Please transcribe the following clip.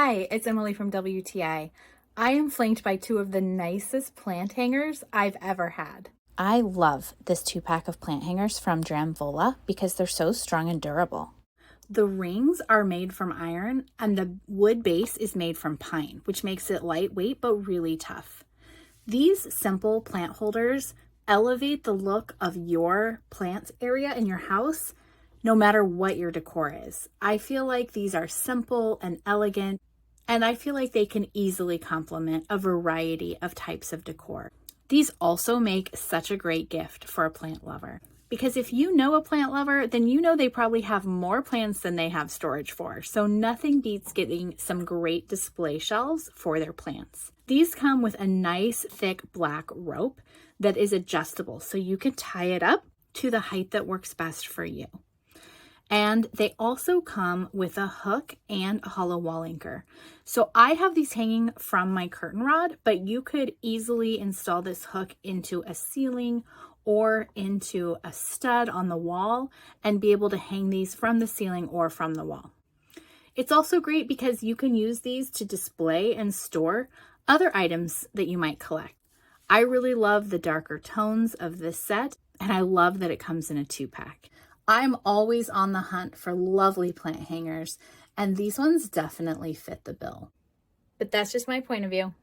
Hi, it's Emily from WTI. I am flanked by two of the nicest plant hangers I've ever had. I love this 2-pack of plant hangers from Dravmola because they're so strong and durable. The rings are made from iron and the wood base is made from pine, which makes it lightweight but really tough. These simple plant holders elevate the look of your plant area in your house, no matter what your decor is. I feel like these are simple and elegant, and I feel like they can easily complement a variety of types of decor. These also make such a great gift for a plant lover. Because if you know a plant lover, then you know they probably have more plants than they have storage for. So nothing beats getting some great display shelves for their plants. These come with a nice thick black rope that is adjustable, so you can tie it up to the height that works best for you. And they also come with a hook and a hollow wall anchor. So I have these hanging from my curtain rod, but you could easily install this hook into a ceiling or into a stud on the wall and be able to hang these from the ceiling or from the wall. It's also great because you can use these to display and store other items that you might collect. I really love the darker tones of this set, and I love that it comes in a 2-pack. I'm always on the hunt for lovely plant hangers, and these ones definitely fit the bill. But that's just my point of view.